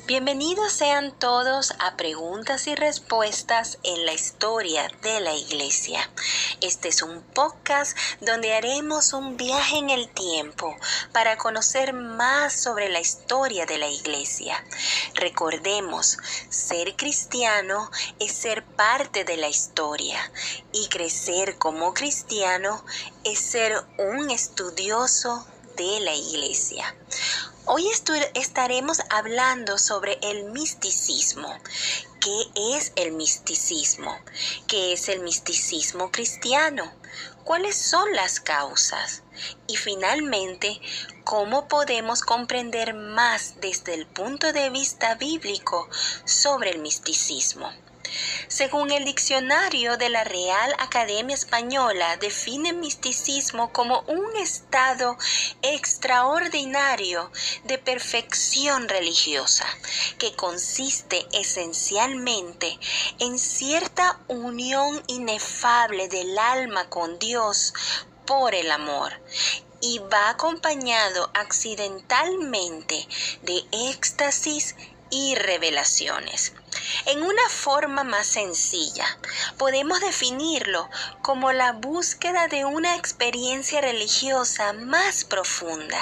Bienvenidos sean todos a Preguntas y Respuestas en la Historia de la Iglesia. Este es un podcast donde haremos un viaje en el tiempo para conocer más sobre la historia de la Iglesia. Recordemos, ser cristiano es ser parte de la historia y crecer como cristiano es ser un estudioso de la Iglesia. Hoy estaremos hablando sobre el misticismo. ¿Qué es el misticismo? ¿Qué es el misticismo cristiano? ¿Cuáles son las causas? Y finalmente, ¿cómo podemos comprender más desde el punto de vista bíblico sobre el misticismo? Según el diccionario de la Real Academia Española, define misticismo como un estado extraordinario de perfección religiosa, que consiste esencialmente en cierta unión inefable del alma con Dios por el amor, y va acompañado accidentalmente de éxtasis y revelaciones. En una forma más sencilla, podemos definirlo como la búsqueda de una experiencia religiosa más profunda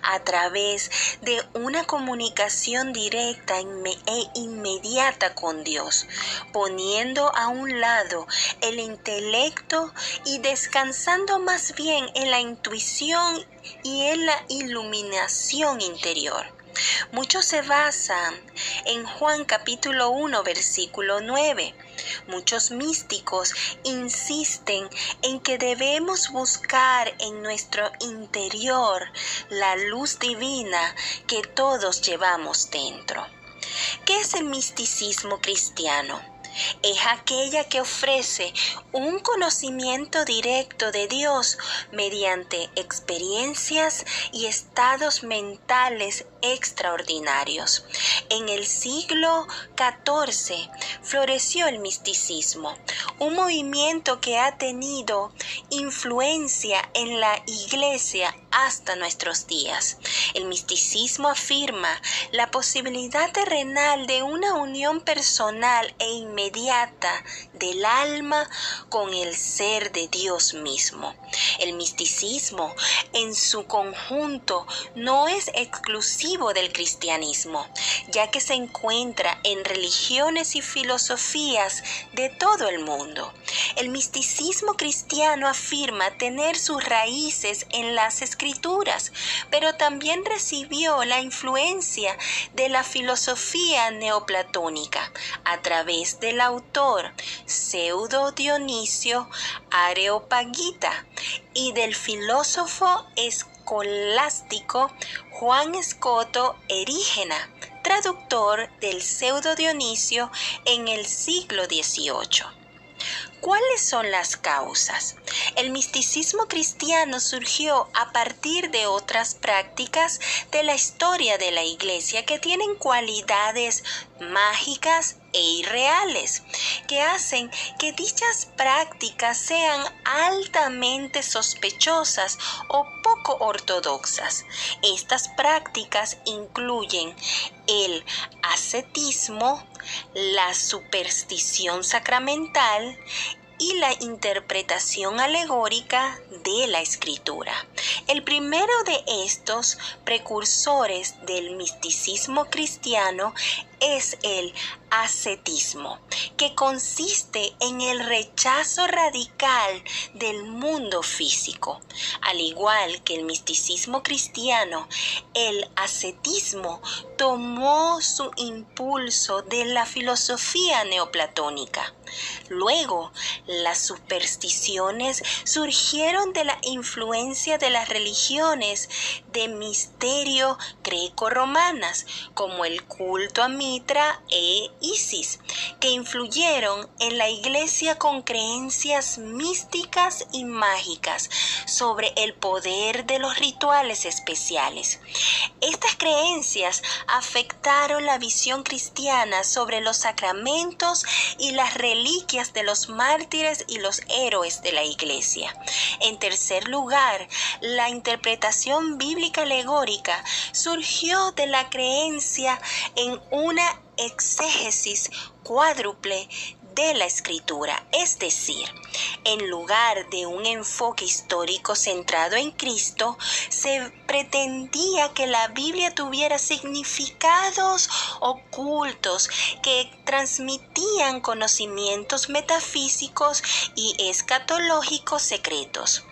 a través de una comunicación directa e inmediata con Dios, poniendo a un lado el intelecto y descansando más bien en la intuición y en la iluminación interior. Muchos se basan en Juan capítulo 1, versículo 9. Muchos místicos insisten en que debemos buscar en nuestro interior la luz divina que todos llevamos dentro. ¿Qué es el misticismo cristiano? Es aquella que ofrece un conocimiento directo de Dios mediante experiencias y estados mentales extraordinarios. En el siglo XIV floreció el misticismo, un movimiento que ha tenido influencia en la Iglesia hasta nuestros días. El misticismo afirma la posibilidad terrenal de una unión personal e inmediata del alma con el ser de Dios mismo. El misticismo en su conjunto no es exclusivo del cristianismo, ya que se encuentra en religiones y filosofías de todo el mundo. El misticismo cristiano afirma tener sus raíces en las Escrituras, pero también recibió la influencia de la filosofía neoplatónica a través del autor Pseudo Dionisio Areopagita y del filósofo escolástico Juan Escoto Erígena, traductor del Pseudo Dionisio en el siglo XVIII. ¿Cuáles son las causas? El misticismo cristiano surgió a partir de otras prácticas de la historia de la Iglesia que tienen cualidades mágicas e irreales, que hacen que dichas prácticas sean altamente sospechosas o poco ortodoxas. Estas prácticas incluyen el ascetismo, la superstición sacramental y la interpretación alegórica de la Escritura. El primero de estos precursores del misticismo cristiano es el ascetismo, que consiste en el rechazo radical del mundo físico. Al igual que el misticismo cristiano, el ascetismo tomó su impulso de la filosofía neoplatónica. Luego, las supersticiones surgieron de la influencia de las religiones de misterio greco-romanas, como el culto a Mitra Mitra e Isis, que influyeron en la iglesia con creencias místicas y mágicas sobre el poder de los rituales especiales. Estas creencias afectaron la visión cristiana sobre los sacramentos y las reliquias de los mártires y los héroes de la iglesia. En tercer lugar, la interpretación bíblica alegórica surgió de la creencia en una exégesis cuádruple de la escritura, es decir, en lugar de un enfoque histórico centrado en Cristo, se pretendía que la Biblia tuviera significados ocultos que transmitían conocimientos metafísicos y escatológicos secretos.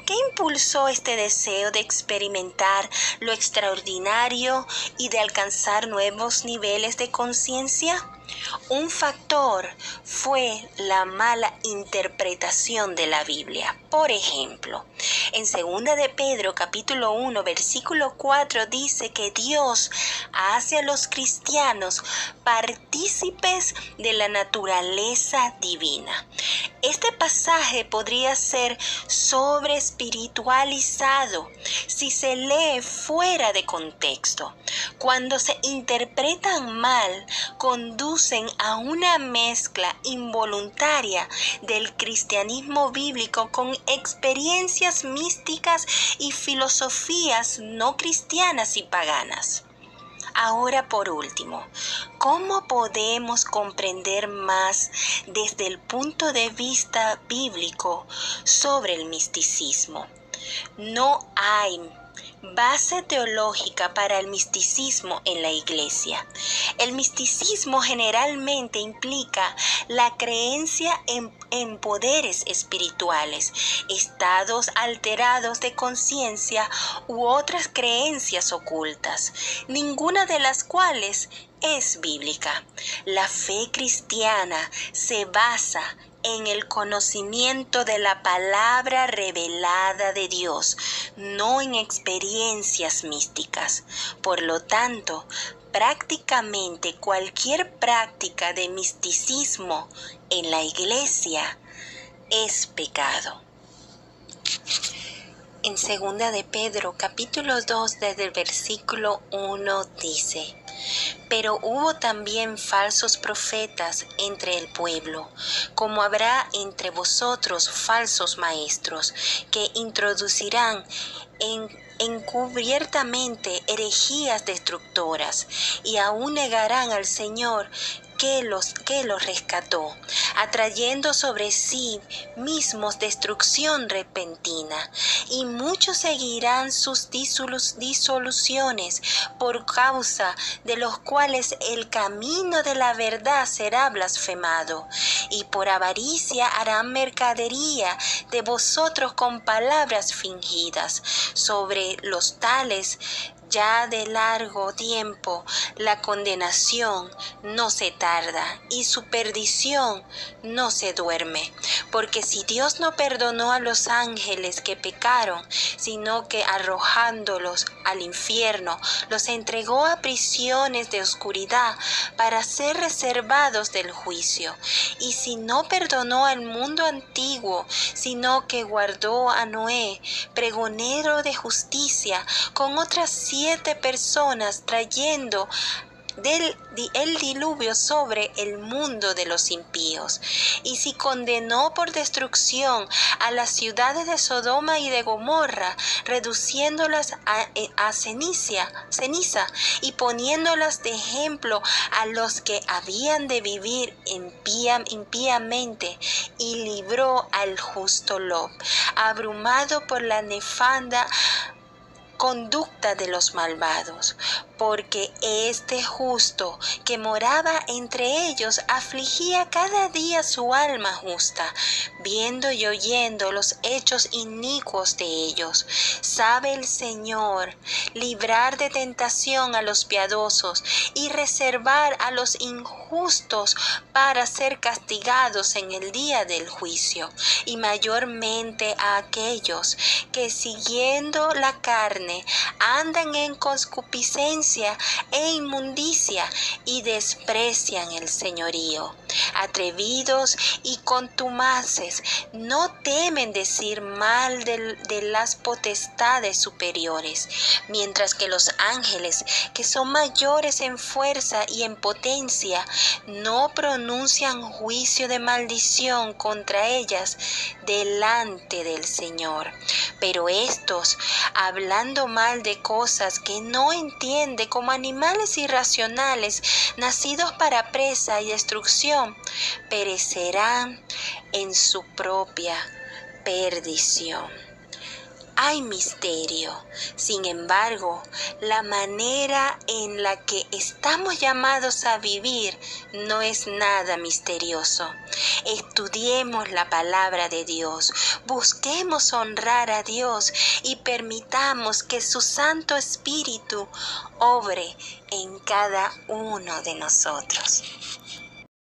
¿Qué impulsó este deseo de experimentar lo extraordinario y de alcanzar nuevos niveles de conciencia? Un factor fue la mala interpretación de la Biblia. Por ejemplo, en 2 de Pedro capítulo 1 versículo 4 dice que Dios hace a los cristianos partícipes de la naturaleza divina. Este pasaje podría ser sobreespiritualizado si se lee fuera de contexto. Cuando se interpretan mal, conducen a una mezcla involuntaria del cristianismo bíblico con experiencias místicas y filosofías no cristianas y paganas. Ahora, por último, ¿cómo podemos comprender más desde el punto de vista bíblico sobre el misticismo? No hay base teológica para el misticismo en la iglesia. El misticismo generalmente implica la creencia en poderes espirituales, estados alterados de conciencia u otras creencias ocultas, ninguna de las cuales es bíblica. La fe cristiana se basa en el conocimiento de la palabra revelada de Dios, no en experiencias místicas. Por lo tanto, prácticamente cualquier práctica de misticismo en la iglesia es pecado. En 2 de Pedro, capítulo 2, desde el versículo 1 dice: pero hubo también falsos profetas entre el pueblo, como habrá entre vosotros falsos maestros, que introducirán encubiertamente herejías destructoras, y aún negarán al Señor que los rescató, atrayendo sobre sí mismos destrucción repentina, y muchos seguirán sus disoluciones, por causa de los cuales el camino de la verdad será blasfemado, y por avaricia harán mercadería de vosotros con palabras fingidas. Sobre los tales ya de largo tiempo la condenación no se tarda y su perdición no se duerme. Porque si Dios no perdonó a los ángeles que pecaron, sino que arrojándolos al infierno, los entregó a prisiones de oscuridad para ser reservados del juicio. Y si no perdonó al mundo antiguo, sino que guardó a Noé, pregonero de justicia, con otras 7 personas, trayendo el diluvio sobre el mundo de los impíos. Y si condenó por destrucción a las ciudades de Sodoma y de Gomorra, reduciéndolas a ceniza y poniéndolas de ejemplo a los que habían de vivir impíamente, y libró al justo Lot, abrumado por la nefanda conducta de los malvados, porque este justo que moraba entre ellos afligía cada día su alma justa, viendo y oyendo los hechos inicuos de ellos. Sabe el Señor librar de tentación a los piadosos y reservar a los injustos para ser castigados en el día del juicio, y mayormente a aquellos que siguiendo la carne andan en concupiscencia violencia e inmundicia y desprecian el señorío. Atrevidos y contumaces, no temen decir mal de las potestades superiores, mientras que los ángeles, que son mayores en fuerza y en potencia, no pronuncian juicio de maldición contra ellas delante del Señor. Pero estos, hablando mal de cosas que no entiende, como animales irracionales, nacidos para presa y destrucción, perecerán en su propia perdición. Hay misterio. Sin embargo, la manera en la que estamos llamados a vivir no es nada misterioso. Estudiemos la palabra de Dios, busquemos honrar a Dios y permitamos que su Santo Espíritu obre en cada uno de nosotros.